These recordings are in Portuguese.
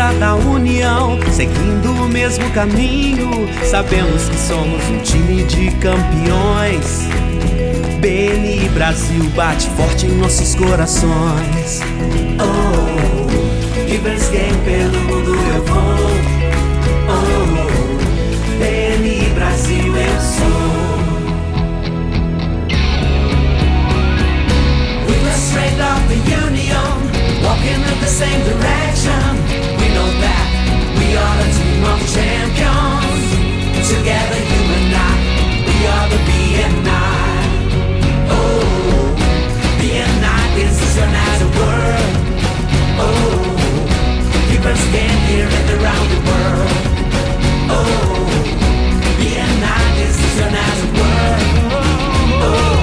força da união, seguindo o mesmo caminho. Sabemos que somos um time de campeões. BNI Brasil bate forte em nossos corações. Oh, Givers Game pelo mundo eu vou. Oh, BNI Brasil eu sou. With the strength of the union, walking in the same direction. We know that we are the team of champions. Together you and I, we are the BNI. Oh, BNI, this is your nice word. Oh, keep us again here and around the world. Oh, BNI, this is your nice word. Oh,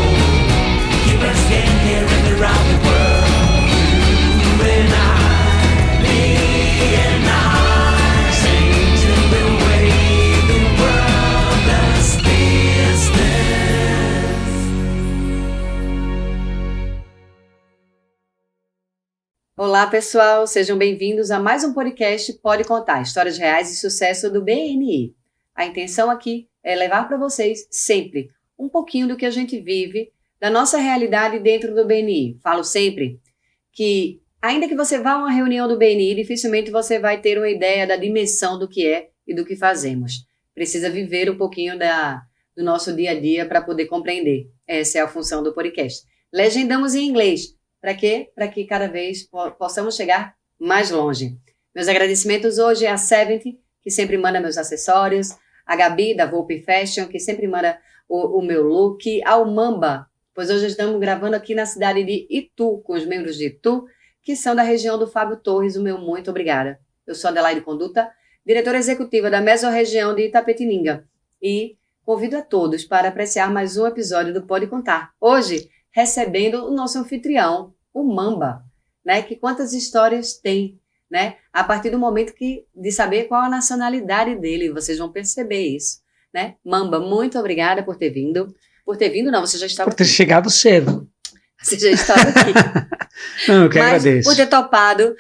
keep us again here and around the world. You and I, BNI, changing the way the world does business. Olá pessoal, sejam bem-vindos a mais um podcast Pode Contar, histórias reais de sucesso do BNI. A intenção aqui é levar para vocês sempre um pouquinho do que a gente vive, da nossa realidade dentro do BNI. Falo sempre que, ainda que você vá a uma reunião do BNI, dificilmente você vai ter uma ideia da dimensão do que é e do que fazemos. Precisa viver um pouquinho do nosso dia a dia para poder compreender. Essa é a função do podcast. Legendamos em inglês. Para quê? Para que cada vez possamos chegar mais longe. Meus agradecimentos hoje é a 70, que sempre manda meus acessórios, a Gabi, da Volpe Fashion, que sempre manda o meu look, ao Mamba, pois hoje estamos gravando aqui na cidade de Itu, com os membros de Itu, que são da região do Fábio Torres, o meu muito obrigada. Eu sou Adelaide Conduta, diretora executiva da mesorregião de Itapetininga, e convido a todos para apreciar mais um episódio do Pode Contar. Hoje, recebendo o nosso anfitrião, o Mamba, né? Que quantas histórias tem, né? A partir do momento de saber qual a nacionalidade dele, vocês vão perceber isso, né? Mamba, muito obrigada por ter vindo. Por ter vindo, não, você já estava Por ter aqui. chegado cedo. Você já estava aqui. Não, eu que Mas agradeço. por ter topado,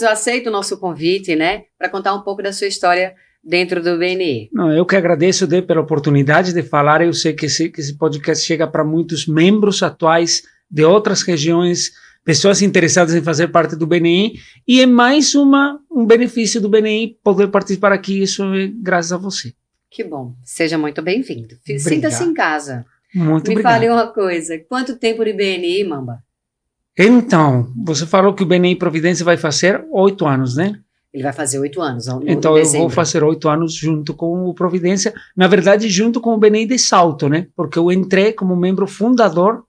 aceito o nosso convite, né? Para contar um pouco da sua história dentro do BNI. Não, eu que agradeço pela oportunidade de falar. Eu sei que esse podcast chega para muitos membros atuais de outras regiões, pessoas interessadas em fazer parte do BNI, e é mais um benefício do BNI poder participar aqui. Isso é graças a você. Que bom. Seja muito bem-vindo. Obrigado. Sinta-se em casa. Muito Me obrigado. fale uma coisa. Quanto tempo de BNI, Mamba? Então, você falou que o BNI Providência vai fazer 8 anos, né? Ele vai fazer 8 anos. Então eu vou fazer 8 anos junto com o Providência, na verdade junto com o BNI de Salto, né? Porque eu entrei como membro fundador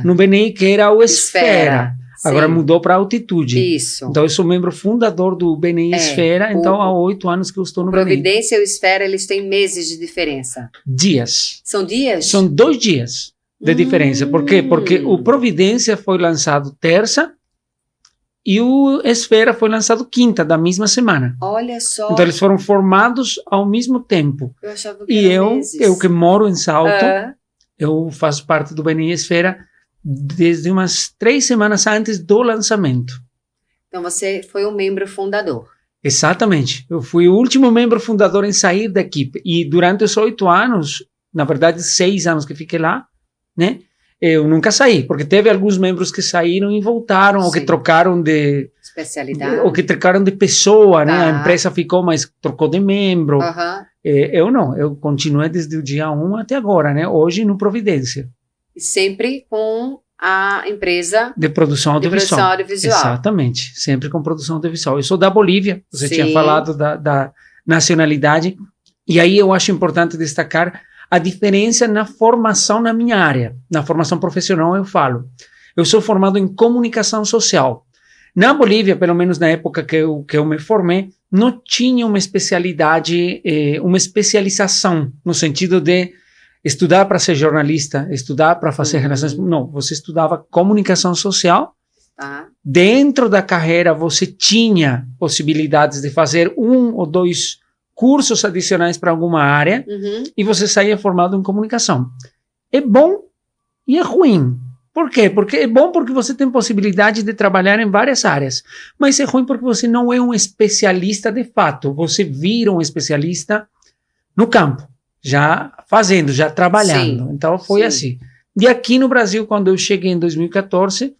no BNI, que era o Esfera. Agora mudou para Altitude. Isso. Então eu sou membro fundador do BNI Esfera, então há 8 anos que eu estou no BNI. Providência e o Esfera, eles têm meses de diferença. Dias. São dias? São 2 dias de diferença. Por quê? Porque o Providência foi lançado terça, e o Esfera foi lançado quinta, da mesma semana. Olha só. Então eles foram formados ao mesmo tempo. Eu achava que E eram meses. eu que moro em Salto, eu faço parte do BNI Esfera desde umas 3 semanas antes do lançamento. Então você foi um membro fundador. Exatamente. Eu fui o último membro fundador em sair da equipe. E durante os 8 anos, na verdade 6 anos que fiquei lá, né? Eu nunca saí, porque teve alguns membros que saíram e voltaram, ou que trocaram de especialidade, ou que trocaram de pessoa, né? A empresa ficou, mas trocou de membro. Eu não, eu continuei desde o dia 1 até agora, né? Hoje no Providência. E sempre com a empresa de produção audiovisual. Exatamente, sempre com produção audiovisual. Eu sou da Bolívia, você tinha falado da nacionalidade, e aí eu acho importante destacar a diferença na formação na minha área. Na formação profissional eu falo. Eu sou formado em comunicação social. Na Bolívia, pelo menos na época que eu me formei, não tinha uma especialidade, uma especialização, no sentido de estudar para ser jornalista, estudar para fazer relações... Não, você estudava comunicação social. Dentro da carreira você tinha possibilidades de fazer 1 ou 2 cursos adicionais para alguma área, e você saía formado em comunicação. É bom e é ruim. Por quê? Porque é bom porque você tem possibilidade de trabalhar em várias áreas, mas é ruim porque você não é um especialista de fato. Você vira um especialista no campo, já fazendo, já trabalhando. Sim, então foi assim. E aqui no Brasil, quando eu cheguei em 2014,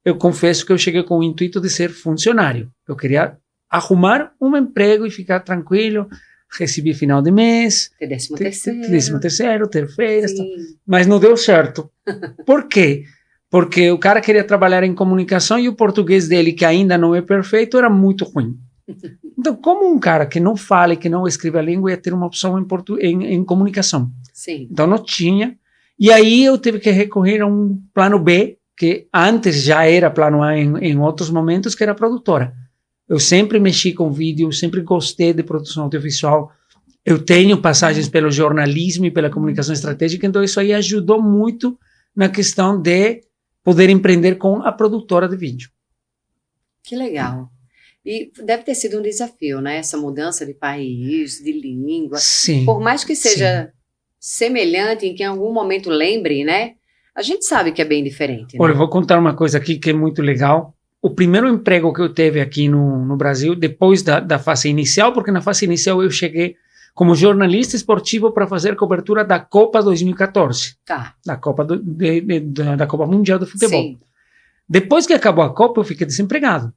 eu confesso que eu cheguei com o intuito de ser funcionário. Eu queria arrumar um emprego e ficar tranquilo, receber final de mês, ter 13º, ter férias, mas não deu certo. Por quê? Porque o cara queria trabalhar em comunicação e o português dele, que ainda não é perfeito, era muito ruim. Então, como um cara que não fala e que não escreve a língua ia ter uma opção em comunicação? Sim. Então, não tinha. E aí eu tive que recorrer a um plano B, que antes já era plano A em outros momentos, que era produtora. Eu sempre mexi com vídeo, sempre gostei de produção audiovisual. Eu tenho passagens pelo jornalismo e pela comunicação estratégica, então isso aí ajudou muito na questão de poder empreender com a produtora de vídeo. Que legal. E deve ter sido um desafio, né? Essa mudança de país, de língua. Sim. Por mais que seja semelhante, em que em algum momento lembre, né? A gente sabe que é bem diferente. Né? Olha, eu vou contar uma coisa aqui que é muito legal. O primeiro emprego que eu tive aqui no Brasil, depois da fase inicial, porque na fase inicial eu cheguei como jornalista esportivo para fazer cobertura da Copa 2014. Tá. Da Copa, da Copa Mundial do Futebol. Sim. Depois que acabou a Copa, eu fiquei desempregado.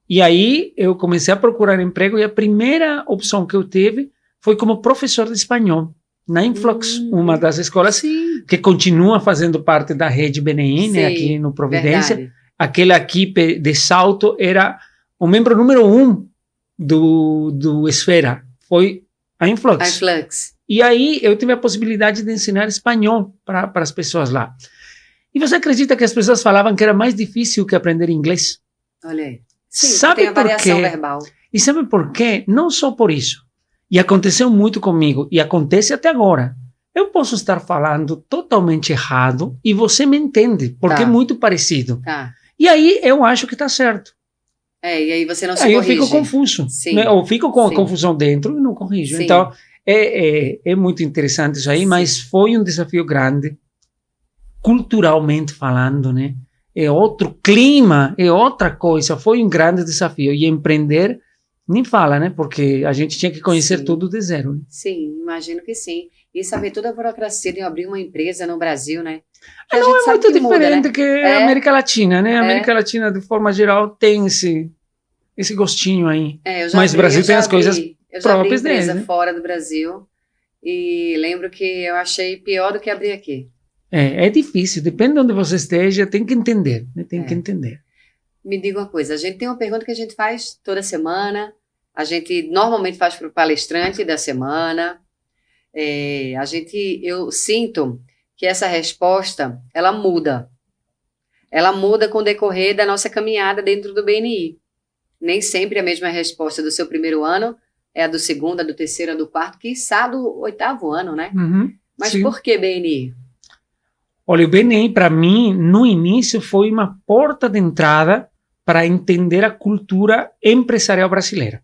E aí eu comecei a procurar emprego e a primeira opção que eu tive foi como professor de espanhol na Influx, uma das escolas que continua fazendo parte da rede BNI, né, aqui no Providência. Verdade. Aquela equipe de Salto era o membro número 1 do Esfera, foi a Influx. A Influx. E aí eu tive a possibilidade de ensinar espanhol para as pessoas lá. E você acredita que as pessoas falavam que era mais difícil que aprender inglês? Olha aí. Sim, sabe tem a variação verbal. E sabe por quê? Não só por isso. E aconteceu muito comigo, e acontece até agora. Eu posso estar falando totalmente errado e você me entende, porque é muito parecido. Tá. E aí eu acho que está certo. E aí você não se aí corrige. Eu fico confuso. Né? Eu fico com a confusão dentro e não corrijo. Sim. Então, é muito interessante isso aí, mas foi um desafio grande, culturalmente falando, né? É outro clima, é outra coisa. Foi um grande desafio. E empreender, nem fala, né? Porque a gente tinha que conhecer tudo de zero. Né? Sim, imagino que sim. E saber toda a burocracia de abrir uma empresa no Brasil, né? Não é muito diferente que a América Latina, né? A América Latina, de forma geral, tem esse gostinho aí. Mas o Brasil tem as coisas próprias dele. Eu já abri empresa fora do Brasil e lembro que eu achei pior do que abrir aqui. É difícil, depende de onde você esteja, tem que entender, né? Tem que entender. Me diga uma coisa, a gente tem uma pergunta que a gente faz toda semana, a gente normalmente faz para o palestrante da semana, eu sinto que essa resposta, ela muda com o decorrer da nossa caminhada dentro do BNI. Nem sempre a mesma resposta do seu primeiro ano é a do segundo, a do terceiro, a do quarto, quiçá do 8º ano, né? Uhum, mas por que BNI? Olha, o BNI, para mim, no início, foi uma porta de entrada para entender a cultura empresarial brasileira.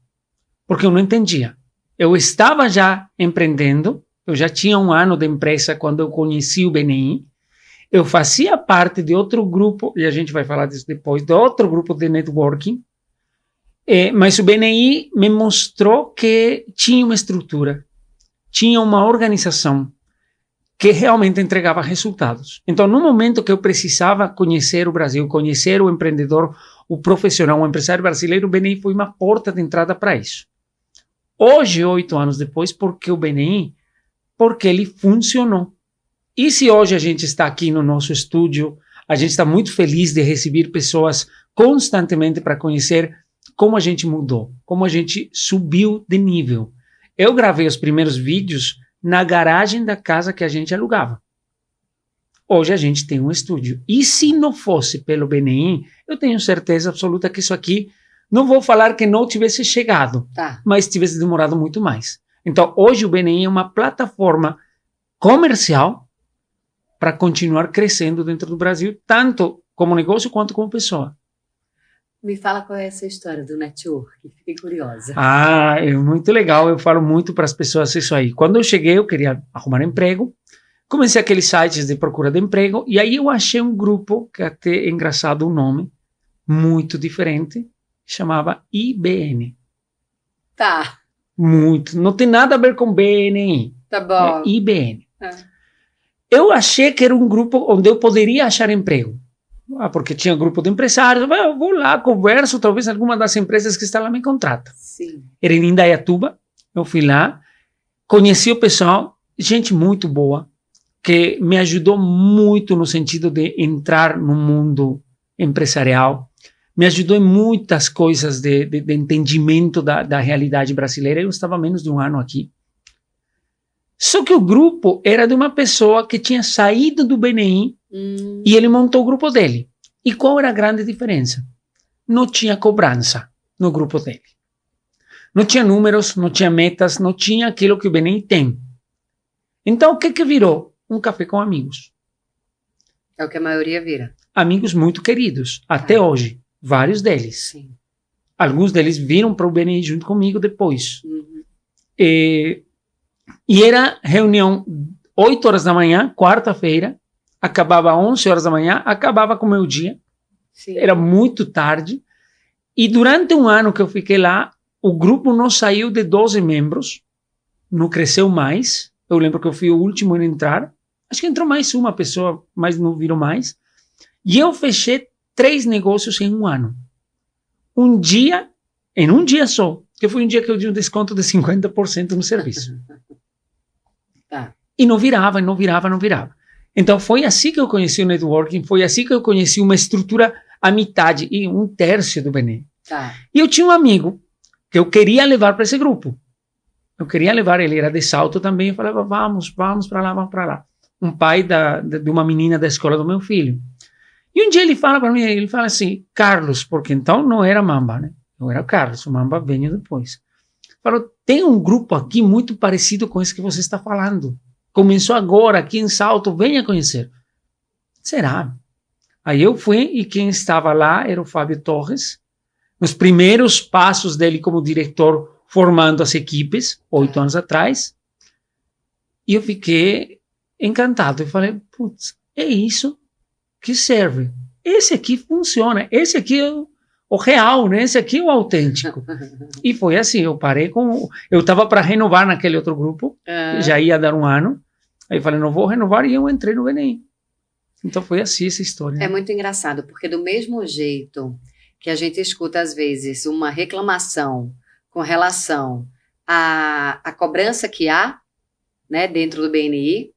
Porque eu não entendia. Eu estava já empreendendo, eu já tinha 1 ano de empresa quando eu conheci o BNI, eu fazia parte de outro grupo, e a gente vai falar disso depois, de outro grupo de networking, mas o BNI me mostrou que tinha uma estrutura, tinha uma organização, que realmente entregava resultados. Então, no momento que eu precisava conhecer o Brasil, conhecer o empreendedor, o profissional, o empresário brasileiro, o BNI foi uma porta de entrada para isso. Hoje, 8 anos depois, por que o BNI? Porque ele funcionou. E se hoje a gente está aqui no nosso estúdio, a gente está muito feliz de receber pessoas constantemente para conhecer como a gente mudou, como a gente subiu de nível. Eu gravei os primeiros vídeos na garagem da casa que a gente alugava. Hoje a gente tem um estúdio. E se não fosse pelo BNI, eu tenho certeza absoluta que isso aqui, não vou falar que não tivesse chegado, mas tivesse demorado muito mais. Então, hoje o BNI é uma plataforma comercial para continuar crescendo dentro do Brasil, tanto como negócio quanto como pessoa. Me fala qual é essa história do network, fiquei curiosa. É muito legal, eu falo muito para as pessoas isso aí. Quando eu cheguei, eu queria arrumar emprego, comecei aqueles sites de procura de emprego, e aí eu achei um grupo, que até é engraçado o nome, muito diferente, chamava IBN. Tá. Muito. Não tem nada a ver com BNI. Tá bom. É IBN. Eu achei que era um grupo onde eu poderia achar emprego. Porque tinha um grupo de empresários. Eu vou lá, converso, talvez alguma das empresas que está lá me contrata. Sim. Era em Indaiatuba. Eu fui lá, conheci o pessoal, gente muito boa, que me ajudou muito no sentido de entrar no mundo empresarial. Me ajudou em muitas coisas de entendimento da realidade brasileira. Eu estava menos de um ano aqui. Só que o grupo era de uma pessoa que tinha saído do BNI e ele montou o grupo dele. E qual era a grande diferença? Não tinha cobrança no grupo dele. Não tinha números, não tinha metas, não tinha aquilo que o BNI tem. Então, o que virou? Um café com amigos. É o que a maioria vira. Amigos muito queridos, até hoje. Vários deles. Sim. Alguns deles viram para o BNI junto comigo depois. E era reunião 8 horas da manhã, quarta-feira, acabava 11 horas da manhã, acabava com o meu dia. Sim. Era muito tarde. E durante um ano que eu fiquei lá, o grupo não saiu de 12 membros, não cresceu mais. Eu lembro que eu fui o último a entrar. Acho que entrou mais uma pessoa, mas não virou mais. E eu fechei 3 negócios em um ano. Em um dia só, que foi um dia que eu dei um desconto de 50% no serviço. Tá. E não virava. Então foi assim que eu conheci o networking, foi assim que eu conheci uma estrutura à metade e 1/3 do BNI. Tá. E eu tinha um amigo que eu queria levar para esse grupo. Eu queria levar, ele era de Salto também, eu falava, vamos para lá. Um pai de uma menina da escola do meu filho. E um dia ele fala para mim, ele fala assim, Carlos, porque então não era Mamba, né? Eu era Carlos, o Mamba veio depois. Falou, tem um grupo aqui muito parecido com esse que você está falando. Começou agora aqui em Salto, venha conhecer. Será? Aí eu fui e quem estava lá era o Fábio Torres. Nos primeiros passos dele como diretor, formando as equipes, 8 anos atrás. E eu fiquei encantado. Eu falei, putz, é isso que serve. Esse aqui funciona. Esse aqui é o real, né? Esse aqui é o autêntico. E foi assim, eu parei com... Eu estava para renovar naquele outro grupo, já ia dar um ano. Aí eu falei, não vou renovar, e eu entrei no BNI. Então foi assim essa história. É muito engraçado, porque do mesmo jeito que a gente escuta às vezes uma reclamação com relação à cobrança que há, né, dentro do BNI,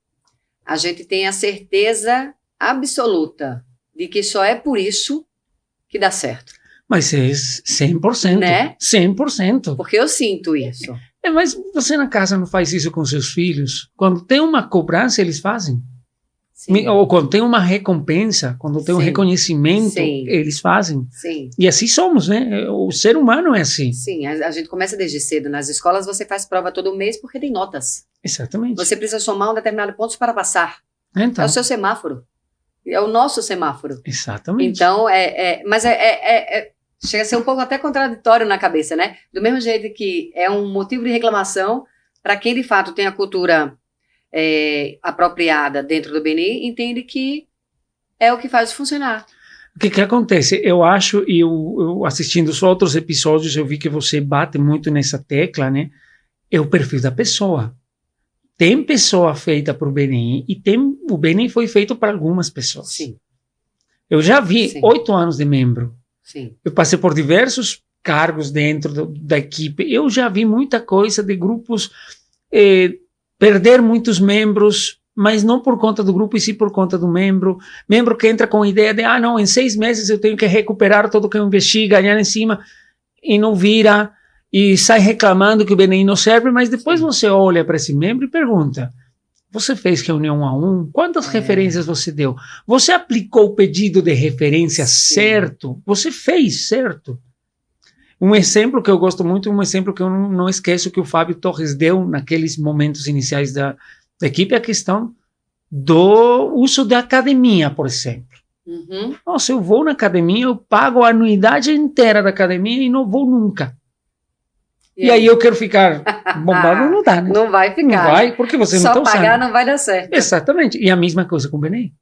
a gente tem a certeza absoluta de que só é por isso que dá certo. Mas é 100%. Né? 100%. Porque eu sinto isso. Mas você na casa não faz isso com seus filhos? Quando tem uma cobrança, eles fazem. Sim. Ou quando tem uma recompensa, quando tem um reconhecimento, eles fazem. Sim. E assim somos, né? O ser humano é assim. Sim, a gente começa desde cedo. Nas escolas você faz prova todo mês porque tem notas. Exatamente. Você precisa somar um determinado ponto para passar. Então. É o seu semáforo. É o nosso semáforo. Exatamente. Então, mas chega a ser um pouco até contraditório na cabeça, né? Do mesmo jeito que é um motivo de reclamação para quem de fato tem a cultura apropriada dentro do BNI, entende que é o que faz funcionar. O que acontece? Eu acho, e eu assistindo os outros episódios, eu vi que você bate muito nessa tecla, né? É o perfil da pessoa. Tem pessoa feita para o BNI e o BNI foi feito para algumas pessoas. Sim. Eu já vi 8 anos de membro. Sim. Eu passei por diversos cargos dentro da equipe. Eu já vi muita coisa de grupos perder muitos membros, mas não por conta do grupo, e sim por conta do membro. Membro que entra com a ideia de, não, em 6 meses eu tenho que recuperar tudo que eu investi, ganhar em cima, e não vira... E sai reclamando que o BNI não serve, mas depois você olha para esse membro e pergunta, você fez reunião 1 a 1? Quantas referências você deu? Você aplicou o pedido de referência certo? Você fez certo? Um exemplo que eu gosto muito, um exemplo que eu não esqueço que o Fábio Torres deu naqueles momentos iniciais da equipe, é a questão do uso da academia, por exemplo. Uhum. Nossa, eu vou na academia, eu pago a anuidade inteira da academia e não vou nunca. E aí eu quero ficar bombado, não dá, né? Não vai ficar. Não vai, porque você não está usando. Só pagar não vai dar certo. Exatamente. E a mesma coisa com o BNI.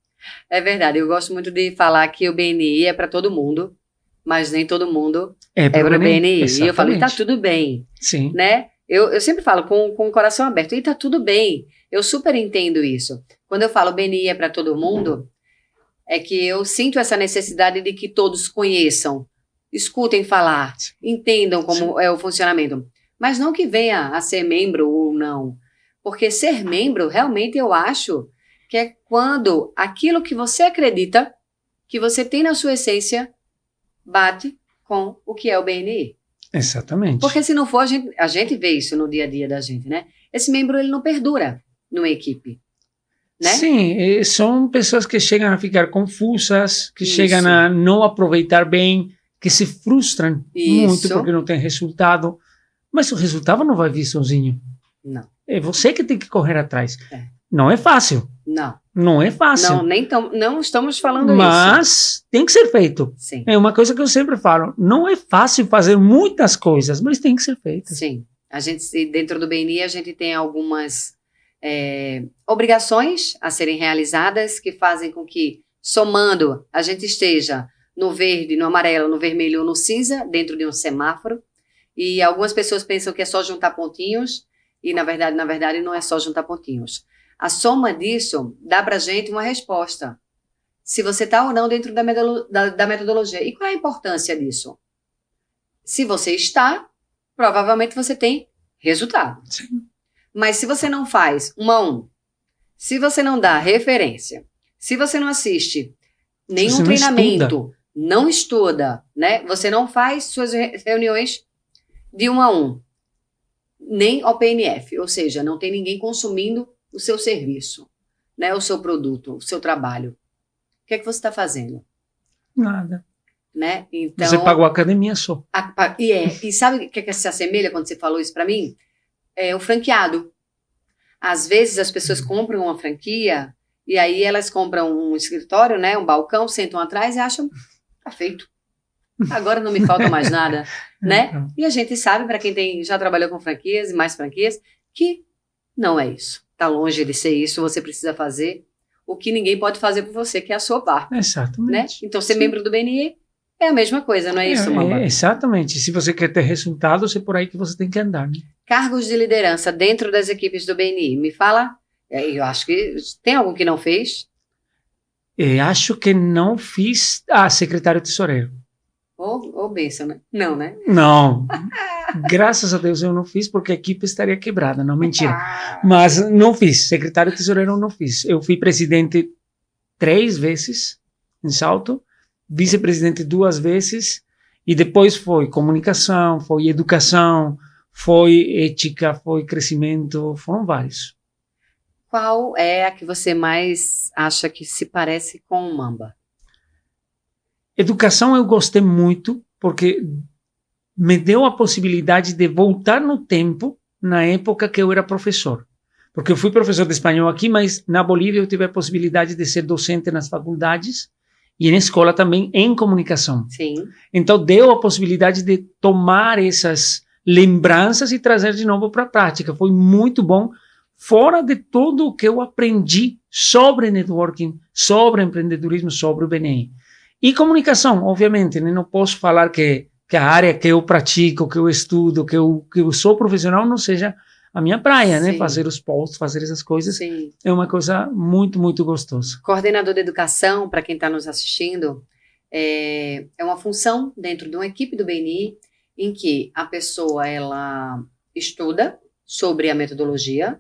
É verdade. Eu gosto muito de falar que o BNI é para todo mundo, mas nem todo mundo é para o BNI. Exatamente. E eu falo, e tá tudo bem. Sim. Né? Eu sempre falo com o coração aberto, e tá tudo bem. Eu super entendo isso. Quando eu falo BNI é para todo mundo, é que eu sinto essa necessidade de que todos conheçam, escutem falar, entendam como é o funcionamento. Mas não que venha a ser membro ou não. Porque ser membro, realmente, eu acho que é quando aquilo que você acredita, que você tem na sua essência, bate com o que é o BNI. Exatamente. Porque se não for, a gente vê isso no dia a dia da gente, né? Esse membro, ele não perdura numa equipe. Né? Sim, são pessoas que chegam a ficar confusas, que chegam a não aproveitar bem, que se frustram muito porque não tem resultado. Mas o resultado não vai vir sozinho. Não. É você que tem que correr atrás. Não é fácil. Não é fácil. Não estamos falando isso. Mas tem que ser feito. Sim. É uma coisa que eu sempre falo. Não é fácil fazer muitas coisas, mas tem que ser feito. Sim. A gente, dentro do BNI, a gente tem algumas obrigações a serem realizadas que fazem com que, somando, a gente esteja no verde, no amarelo, no vermelho ou no cinza, dentro de um semáforo. E algumas pessoas pensam que é só juntar pontinhos, e na verdade não é só juntar pontinhos. A soma disso dá pra gente uma resposta. Se você está ou não dentro da metodologia. E qual é a importância disso? Se você está, provavelmente você tem resultado. Sim. Mas se você não faz 1 a 1, se você não dá referência, se você não assiste nenhum treinamento, não estuda, né? Você não faz suas reuniões de 1 a 1, nem OPNF, ou seja, não tem ninguém consumindo o seu serviço, né? O seu produto, o seu trabalho. O que é que você está fazendo? Nada. Né? Então, você pagou a academia só. E sabe o que se assemelha quando você falou isso para mim? É o franqueado. Às vezes as pessoas compram uma franquia e aí elas compram um escritório, né, um balcão, sentam atrás e acham, tá feito. Agora não me falta mais nada, né? E a gente sabe, para quem já trabalhou com franquias e mais franquias, que não é isso. Tá longe de ser isso, você precisa fazer o que ninguém pode fazer por você, que é a sua parte. Exatamente. Né? Então, ser membro do BNI é a mesma coisa, não é isso, Mamba? Exatamente. Se você quer ter resultados, é por aí que você tem que andar, né? Cargos de liderança dentro das equipes do BNI. Me fala, eu acho que tem algum que não fez? Acho que não fiz secretário tesoureiro. Ou bênção, né? Não, né? Não. Graças a Deus eu não fiz, porque a equipe estaria quebrada. Não, mentira. Mas não fiz. Secretário tesoureiro eu não fiz. Eu fui presidente 3 vezes em Salto, vice-presidente 2 vezes, e depois foi comunicação, foi educação, foi ética, foi crescimento, foram vários. Qual é a que você mais acha que se parece com o Mamba? Educação eu gostei muito, porque me deu a possibilidade de voltar no tempo, na época que eu era professor. Porque eu fui professor de espanhol aqui, mas na Bolívia eu tive a possibilidade de ser docente nas faculdades e na escola também em comunicação. Sim. Então deu a possibilidade de tomar essas lembranças e trazer de novo para a prática. Foi muito bom, fora de tudo o que eu aprendi sobre networking, sobre empreendedorismo, sobre o BNI. E comunicação, obviamente, né? Não posso falar que a área que eu pratico, que eu estudo, que eu sou profissional não seja a minha praia, né? Fazer os posts, fazer essas coisas. Sim. É uma coisa muito, muito gostosa. Coordenador de educação, para quem está nos assistindo, é uma função dentro de uma equipe do BNI em que a pessoa ela estuda sobre a metodologia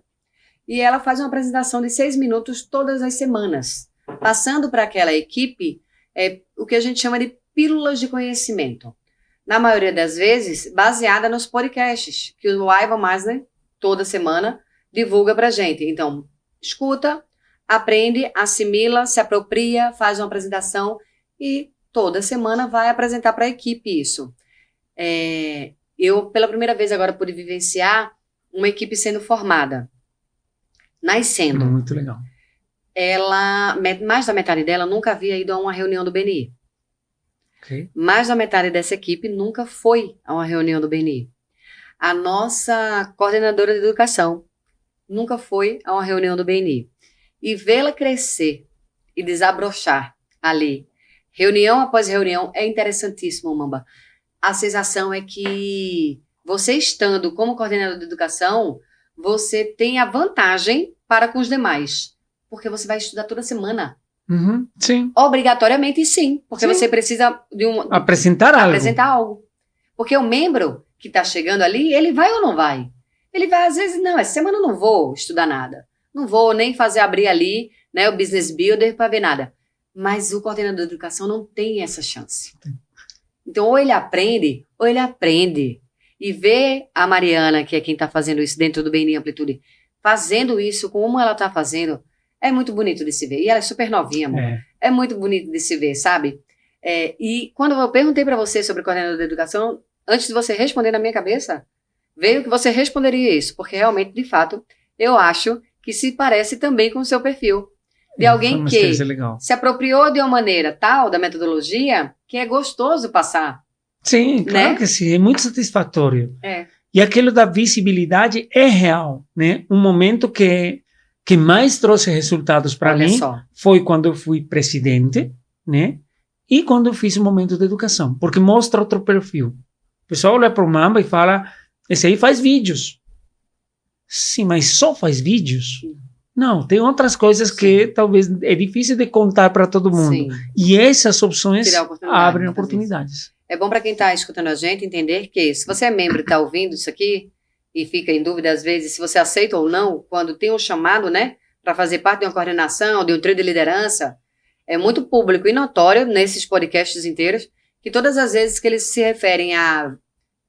e ela faz uma apresentação de 6 minutos todas as semanas, passando para aquela equipe o que a gente chama de pílulas de conhecimento. Na maioria das vezes, baseada nos podcasts que o Ivan Masner, toda semana, divulga para a gente. Então, escuta, aprende, assimila, se apropria, faz uma apresentação e toda semana vai apresentar para a equipe isso. Eu, pela primeira vez agora, pude vivenciar uma equipe sendo formada, nascendo. Muito legal. Ela, mais da metade dela nunca havia ido a uma reunião do BNI. Okay. Mais da metade dessa equipe nunca foi a uma reunião do BNI. a nossa coordenadora de educação nunca foi a uma reunião do BNI. E vê-la crescer e desabrochar ali, reunião após reunião, é interessantíssimo, Mamba. A sensação é que você estando como coordenador de educação, você tem a vantagem para com os demais, porque você vai estudar toda semana. Sim. Obrigatoriamente, sim, porque você precisa de apresentar algo. Porque o membro que está chegando ali, ele vai ou não vai? Ele vai, às vezes, não, essa semana eu não vou estudar nada. Não vou nem abrir ali, né, o Business Builder para ver nada. Mas o coordenador de educação não tem essa chance. Então, ou ele aprende, E ver a Mariana, que é quem está fazendo isso dentro do BNI Amplitude, fazendo isso como ela está fazendo, é muito bonito de se ver. E ela é super novinha, amor. É muito bonito de se ver, sabe? E quando eu perguntei para você sobre o coordenador de educação, antes de você responder na minha cabeça, veio que você responderia isso, porque realmente, de fato, eu acho que se parece também com o seu perfil. De alguém que se apropriou de uma maneira tal da metodologia que é gostoso passar. Sim, claro que sim, é muito satisfatório. E aquilo da visibilidade é real, né? Um momento que mais trouxe resultados para mim foi quando eu fui presidente, né? E quando eu fiz o momento de educação, porque mostra outro perfil. O pessoal olha para o Mamba e fala, esse aí faz vídeos. Sim, mas só faz vídeos? Não, tem outras coisas que talvez é difícil de contar para todo mundo. Sim. E essas opções abrem oportunidades. É bom para quem está escutando a gente entender que, se você é membro e está ouvindo isso aqui, e fica em dúvida às vezes se você aceita ou não, quando tem um chamado, né, para fazer parte de uma coordenação, de um trio de liderança, é muito público e notório nesses podcasts inteiros, que todas as vezes que eles se referem a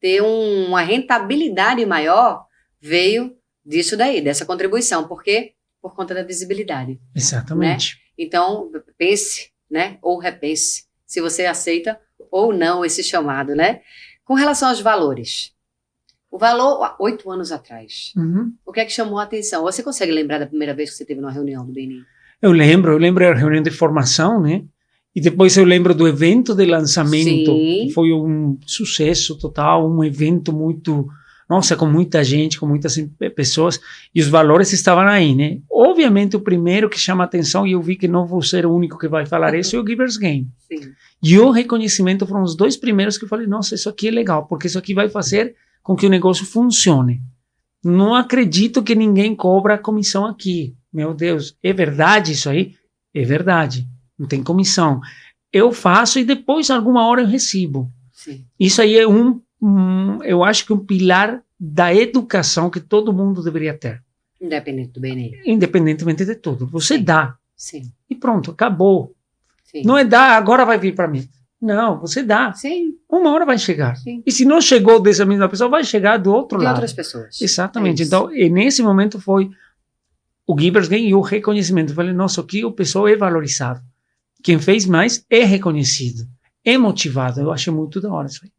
ter uma rentabilidade maior, veio disso daí, dessa contribuição. Por quê? Por conta da visibilidade. Exatamente. Né? Então, pense, né, ou repense, se você aceita ou não esse chamado, né? Com relação aos valores. O valor, 8 anos atrás, o que é que chamou a atenção? Você consegue lembrar da primeira vez que você teve numa reunião do BNI? Eu lembro da reunião de formação, né? E depois eu lembro do evento de lançamento, que foi um sucesso total, um evento muito... Nossa, com muita gente, com muitas pessoas, e os valores estavam aí, né? Obviamente, o primeiro que chama a atenção, e eu vi que não vou ser o único que vai falar isso, é o Giver's Gain. Sim. E o reconhecimento foram os 2 primeiros que eu falei, nossa, isso aqui é legal, porque isso aqui vai fazer com que o negócio funcione. Não acredito que ninguém cobra comissão aqui. Meu Deus, é verdade isso aí? É verdade, não tem comissão. Eu faço e depois, alguma hora, eu recebo. Sim. Isso aí é eu acho que um pilar da educação que todo mundo deveria ter. Independente do BNI. Independentemente de tudo. Você dá. Sim. E pronto, acabou. Sim. Não é dar, agora vai vir para mim. Não, você dá. Sim. Uma hora vai chegar. Sim. E se não chegou dessa mesma pessoa, vai chegar do outro lado. De outras pessoas. Exatamente. Então, e nesse momento foi o Giver's Gain e o reconhecimento. Eu falei, nossa, aqui o pessoal é valorizado. Quem fez mais é reconhecido. É motivado. Eu achei muito da hora isso aí.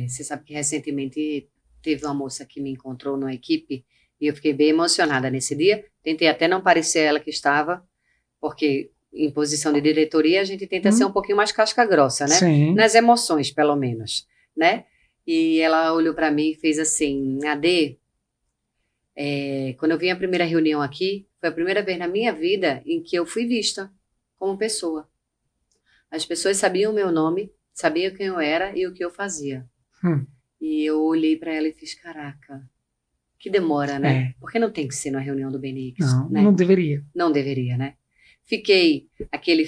Você sabe que recentemente teve uma moça que me encontrou numa equipe e eu fiquei bem emocionada nesse dia. Tentei até não parecer ela que estava, porque em posição de diretoria a gente tenta ser um pouquinho mais casca grossa, né? Sim. Nas emoções, pelo menos, né? E ela olhou para mim e fez assim, Ade, quando eu vim à primeira reunião aqui, foi a primeira vez na minha vida em que eu fui vista como pessoa. As pessoas sabiam o meu nome, sabiam quem eu era e o que eu fazia. E eu olhei para ela e fiz, caraca, que demora, né? Porque não tem que ser na reunião do BNI. Não, né? Não deveria. Não deveria, né? Fiquei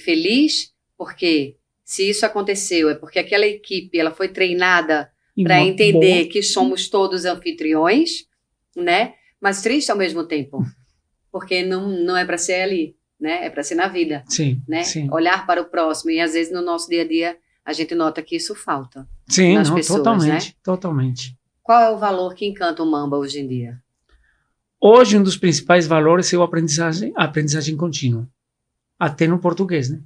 feliz, porque se isso aconteceu, é porque aquela equipe ela foi treinada para entender que somos todos anfitriões, né? Mas triste ao mesmo tempo, porque não é para ser ali, né? É para ser na vida. Sim, né? Sim. Olhar para o próximo, e às vezes no nosso dia a dia a gente nota que isso falta. Sim, nas pessoas, totalmente, né? totalmente. Qual é o valor que encanta o Mamba hoje em dia? Hoje, um dos principais valores é a aprendizagem contínua. Até no português, né?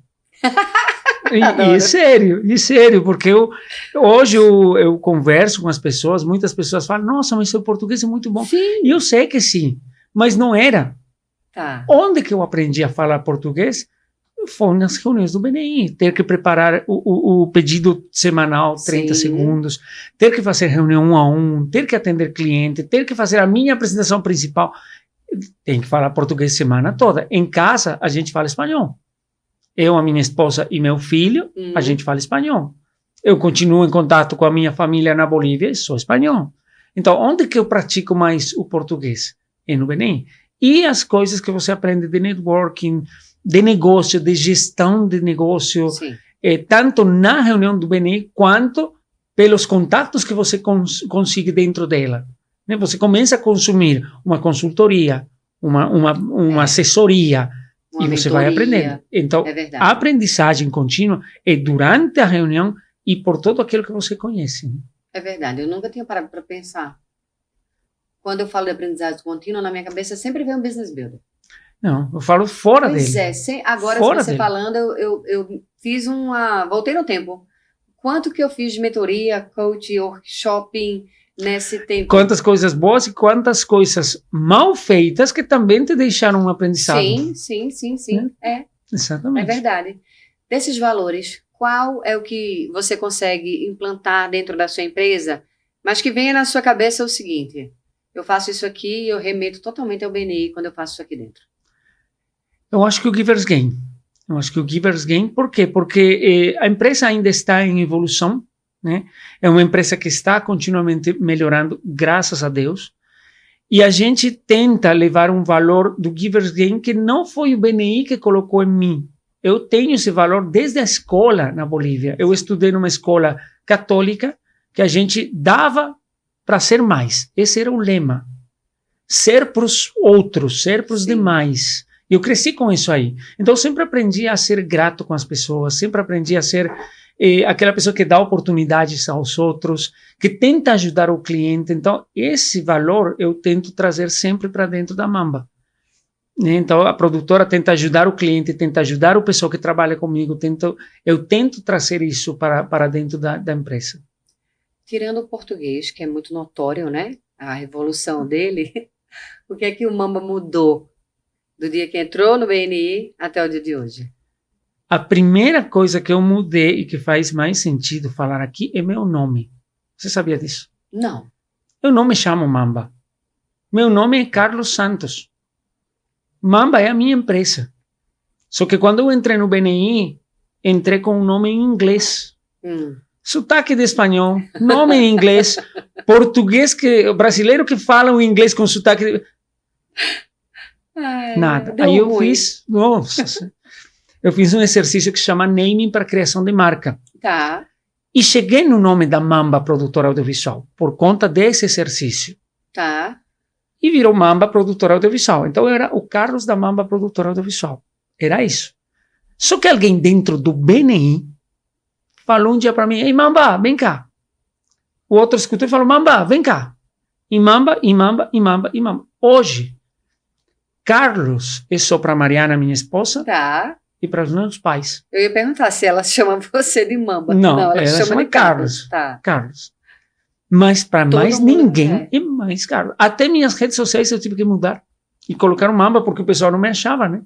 E é sério, porque hoje eu converso com as pessoas, muitas pessoas falam, nossa, mas seu português é muito bom. Sim. E eu sei que sim, mas não era. Tá. Onde que eu aprendi a falar português? Foi nas reuniões do BNI, ter que preparar o pedido semanal, 30 segundos, ter que fazer reunião 1 a 1, ter que atender cliente, ter que fazer a minha apresentação principal. Tem que falar português semana toda. Em casa, a gente fala espanhol. Eu, a minha esposa e meu filho, a gente fala espanhol. Eu continuo em contato com a minha família na Bolívia e sou espanhol. Então, onde que eu pratico mais o português? É no BNI. E as coisas que você aprende de networking, de negócio, de gestão de negócio, tanto na reunião do BNI, quanto pelos contatos que você consiga dentro dela. Né? Você começa a consumir uma consultoria, uma assessoria, uma mentoria, você vai aprendendo. Então, a aprendizagem contínua é durante a reunião e por todo aquilo que você conhece. Né? É verdade, eu nunca tinha parado para pensar. Quando eu falo de aprendizagem contínua, na minha cabeça sempre vem um business builder. Não, eu falo fora dele. Pois é, agora fora você dele. Falando, eu fiz voltei no tempo. Quanto que eu fiz de mentoria, coach, workshop nesse tempo? Quantas coisas boas e quantas coisas mal feitas que também te deixaram um aprendizado. Sim. Exatamente. É verdade. Desses valores, qual é o que você consegue implantar dentro da sua empresa, mas que venha na sua cabeça o seguinte: eu faço isso aqui e eu remeto totalmente ao BNI quando eu faço isso aqui dentro? Eu acho que o Giver's Gain. Por quê? Porque a empresa ainda está em evolução, né? É uma empresa que está continuamente melhorando, graças a Deus. E a gente tenta levar um valor do Giver's Gain que não foi o BNI que colocou em mim. Eu tenho esse valor desde a escola na Bolívia. Eu estudei numa escola católica que a gente dava para ser mais. Esse era o lema. Ser para os outros, ser para os demais. Eu cresci com isso aí. Então, eu sempre aprendi a ser grato com as pessoas, sempre aprendi a ser aquela pessoa que dá oportunidades aos outros, que tenta ajudar o cliente. Então, esse valor eu tento trazer sempre para dentro da Mamba. Então, a produtora tenta ajudar o cliente, tenta ajudar o pessoal que trabalha comigo, eu tento trazer isso para dentro da empresa. Tirando o português, que é muito notório, né? A evolução dele, o que é que o Mamba mudou do dia que entrou no BNI até o dia de hoje? A primeira coisa que eu mudei e que faz mais sentido falar aqui é meu nome. Você sabia disso? Não. Eu não me chamo Mamba. Meu nome é Carlos Santos. Mamba é a minha empresa. Só que quando eu entrei no BNI, entrei com um nome em inglês. Sotaque de espanhol, nome em inglês, português, brasileiro que fala o inglês com sotaque de... Nada. Aí eu fiz um exercício que se chama naming para criação de marca. Tá. E cheguei no nome da Mamba Produtora Audiovisual por conta desse exercício. Tá. E virou Mamba Produtora Audiovisual. Então eu era o Carlos da Mamba Produtora Audiovisual. Era isso. Só que alguém dentro do BNI falou um dia para mim: ei, Mamba, vem cá. O outro escutou e falou: Mamba, vem cá. E Mamba. Hoje, Carlos é só para Mariana, minha esposa, e para os meus pais. Eu ia perguntar se ela chama você de Mamba. Não, ela chama de Carlos. Tá. Carlos. Mas para mais ninguém é mais Carlos. Até minhas redes sociais eu tive que mudar e colocar um Mamba porque o pessoal não me achava, né?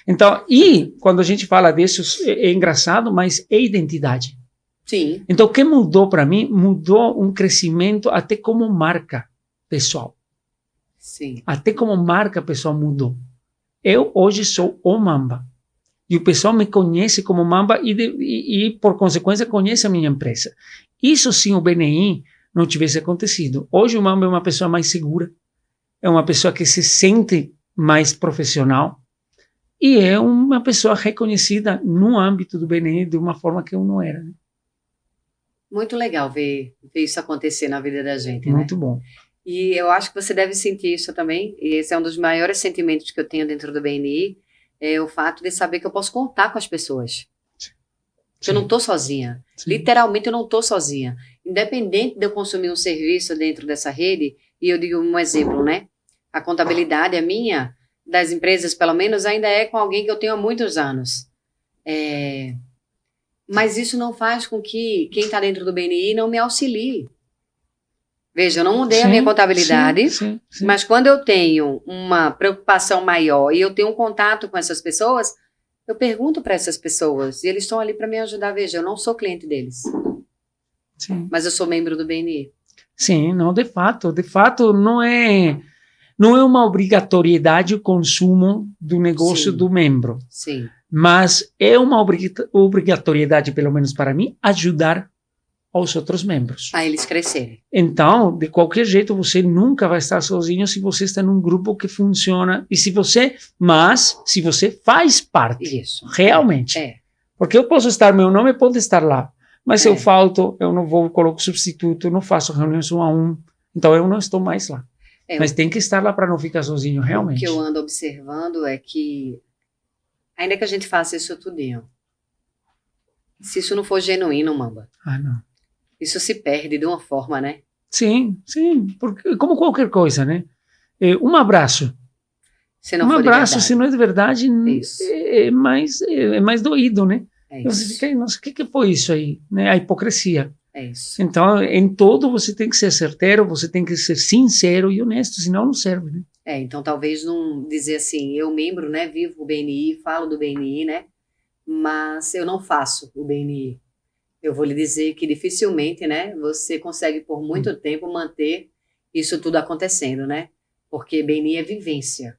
Então, e quando a gente fala disso, é engraçado, mas é identidade. Sim. Então, o que mudou para mim? Mudou um crescimento até como marca pessoal. Sim. Até como marca pessoal mudou. Eu hoje sou o Mamba. E o pessoal me conhece como Mamba e por consequência, conhece a minha empresa. Isso sim, o BNI não tivesse acontecido. Hoje o Mamba é uma pessoa mais segura, é uma pessoa que se sente mais profissional e é uma pessoa reconhecida no âmbito do BNI de uma forma que eu não era. Né? Muito legal ver isso acontecer na vida da gente. Muito né? bom. E eu acho que você deve sentir isso também, e esse é um dos maiores sentimentos que eu tenho dentro do BNI, é o fato de saber que eu posso contar com as pessoas. Que eu não estou sozinha. Sim. Literalmente eu não estou sozinha. Independente de eu consumir um serviço dentro dessa rede, e eu digo um exemplo, né? A contabilidade, a minha, das empresas pelo menos, ainda é com alguém que eu tenho há muitos anos. Mas isso não faz com que quem está dentro do BNI não me auxilie. Veja, eu não mudei a minha contabilidade, sim. Mas quando eu tenho uma preocupação maior e eu tenho um contato com essas pessoas, Eu pergunto para essas pessoas e eles estão ali para me ajudar. Veja, eu não sou cliente deles. Sim. Mas eu sou membro do BNI. Sim, não, de fato não é uma obrigatoriedade o consumo do negócio Sim. do membro. Sim. Mas é uma obrigatoriedade, pelo menos para mim, ajudar aos outros membros. A eles crescerem. Então, de qualquer jeito, você nunca vai estar sozinho se você está num grupo que funciona e se você faz parte. Isso. Realmente. É. Porque eu posso estar, meu nome pode estar lá, mas se É. eu falto, eu não vou, coloco substituto, não faço reuniões 1 a 1, então eu não estou mais lá. Mas tem que estar lá para não ficar sozinho, realmente. O que eu ando observando é que, ainda que a gente faça isso tudinho, se isso não for genuíno, Mamba, Não. isso se perde de uma forma, né? Sim, porque, como qualquer coisa, né? Um abraço. Se não Um for de abraço, verdade. se não é de verdade, Isso. é mais doído, né? É Você isso. fica, nossa, o que foi isso aí? Né? A hipocrisia. É isso. Então, em todo você tem que ser certeiro, você tem que ser sincero e honesto, senão não serve, né? Então talvez não dizer assim, eu membro, né, vivo o BNI, falo do BNI, né, mas eu não faço o BNI. Eu vou lhe dizer que dificilmente, né, você consegue por muito tempo manter isso tudo acontecendo, né, porque BNI é vivência.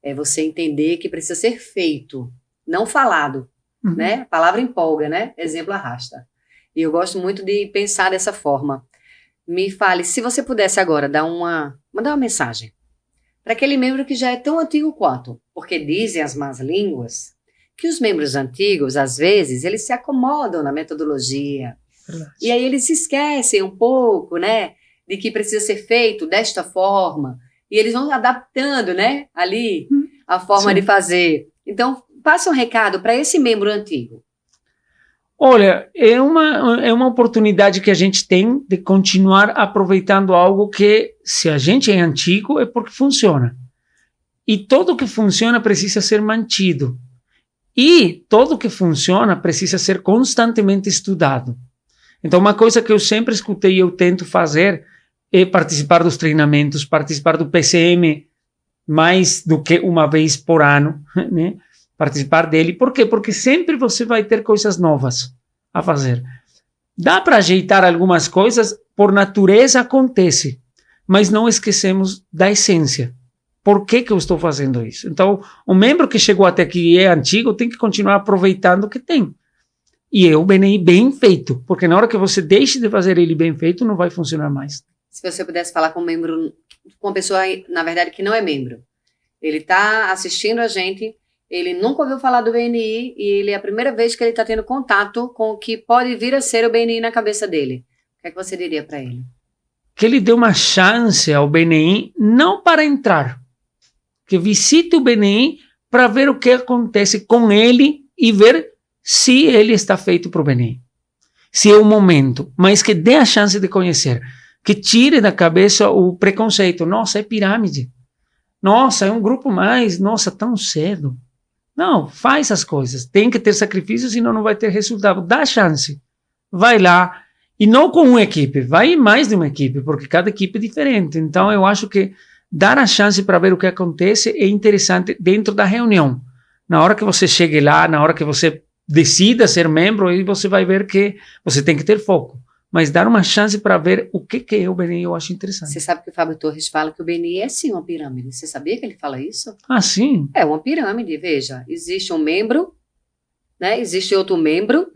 É você entender que precisa ser feito, não falado, né, a palavra empolga, né, exemplo arrasta. E eu gosto muito de pensar dessa forma. Me fale, se você pudesse agora mandar uma mensagem para aquele membro que já é tão antigo quanto, porque dizem as más línguas que os membros antigos, às vezes, eles se acomodam na metodologia. Verdade. E aí eles se esquecem um pouco, né, de que precisa ser feito desta forma. E eles vão adaptando, né, ali, a forma de fazer. Então, passa um recado para esse membro antigo. Olha, é uma oportunidade que a gente tem de continuar aproveitando algo que, se a gente é antigo, é porque funciona. E tudo que funciona precisa ser mantido. E tudo que funciona precisa ser constantemente estudado. Então, uma coisa que eu sempre escutei e eu tento fazer é participar dos treinamentos, participar do PCM mais do que uma vez por ano, né? Participar dele. Por quê? Porque sempre você vai ter coisas novas a fazer. Dá para ajeitar algumas coisas, por natureza acontece, mas não esquecemos da essência. Por que eu estou fazendo isso? Então, o membro que chegou até aqui e é antigo tem que continuar aproveitando o que tem. E é o BNI bem feito, porque na hora que você deixe de fazer ele bem feito, não vai funcionar mais. Se você pudesse falar com um membro, com uma pessoa, na verdade, que não é membro. Ele está assistindo a gente, ele nunca ouviu falar do BNI e ele é a primeira vez que ele está tendo contato com o que pode vir a ser o BNI na cabeça dele. O que é que você diria para ele? Que ele dê uma chance ao BNI, não para entrar, que visite o BNI para ver o que acontece com ele e ver se ele está feito para o BNI. Se é o momento, mas que dê a chance de conhecer, que tire da cabeça o preconceito. Nossa, é pirâmide. Nossa, é um grupo mais. Nossa, tão cedo. Não, faz as coisas. Tem que ter sacrifício, senão não vai ter resultado. Dá a chance. Vai lá. E não com uma equipe, vai em mais de uma equipe, porque cada equipe é diferente. Então, eu acho que dar a chance para ver o que acontece é interessante dentro da reunião. Na hora que você chegue lá, na hora que você decida ser membro, aí você vai ver que você tem que ter foco. Mas dar uma chance para ver o que é o BNI, eu acho interessante. Você sabe que o Fábio Torres fala que o BNI é sim uma pirâmide. Você sabia que ele fala isso? Ah, sim? É uma pirâmide, veja. Existe um membro, né? Existe outro membro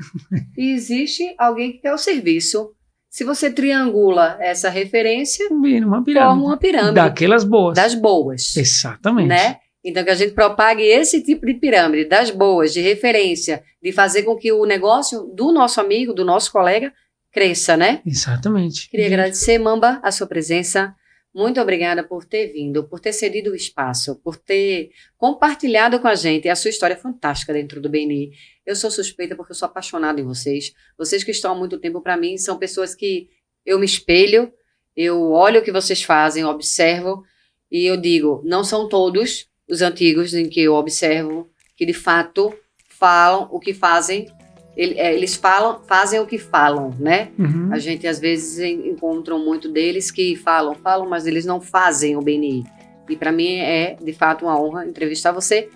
e existe alguém que quer o serviço. Se você triangula essa referência, Uma pirâmide. forma uma pirâmide. Daquelas boas. Das boas. Exatamente. Né? Então, que a gente propague esse tipo de pirâmide, das boas, de referência, de fazer com que o negócio do nosso amigo, do nosso colega, cresça, né? Exatamente. Queria agradecer, Mamba, a sua presença. Muito obrigada por ter vindo, por ter cedido o espaço, por ter compartilhado com a gente a sua história fantástica dentro do BNI. Eu sou suspeita porque eu sou apaixonada em vocês. Vocês que estão há muito tempo para mim são pessoas que eu me espelho, eu olho o que vocês fazem, observo e eu digo, não são todos os antigos em que eu observo que de fato falam o que fazem. Eles fazem o que falam, né? Uhum. A gente às vezes encontra muito deles que falam, mas eles não fazem o BNI. E para mim é de fato uma honra entrevistar você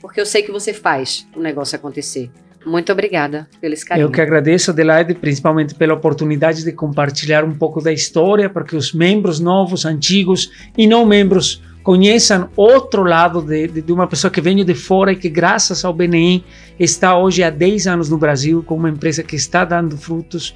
porque eu sei que você faz o negócio acontecer. Muito obrigada pelo esse carinho. Eu que agradeço, Adelaide, principalmente pela oportunidade de compartilhar um pouco da história, para que os membros novos, antigos e não membros conheçam outro lado de uma pessoa que veio de fora e que, graças ao BNI, está hoje há 10 anos no Brasil, com uma empresa que está dando frutos.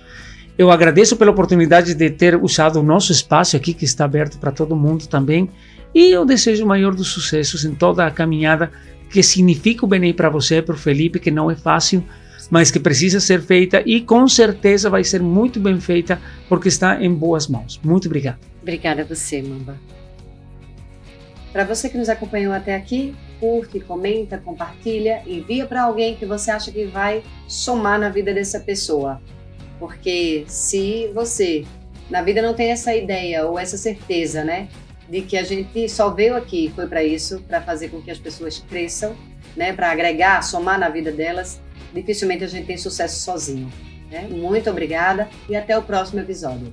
Eu agradeço pela oportunidade de ter usado o nosso espaço aqui, que está aberto para todo mundo também, e eu desejo o maior dos sucessos em toda a caminhada que significa o BNI para você, para o Felipe, que não é fácil, mas que precisa ser feita e com certeza vai ser muito bem feita, porque está em boas mãos. Muito obrigado. Obrigada a você, Mamba. Para você que nos acompanhou até aqui, curte, comenta, compartilha, envia para alguém que você acha que vai somar na vida dessa pessoa. Porque se você, na vida, não tem essa ideia ou essa certeza, né, de que a gente só veio aqui, foi para isso, para fazer com que as pessoas cresçam, né, para agregar, somar na vida delas, dificilmente a gente tem sucesso sozinho. Né? Muito obrigada e até o próximo episódio.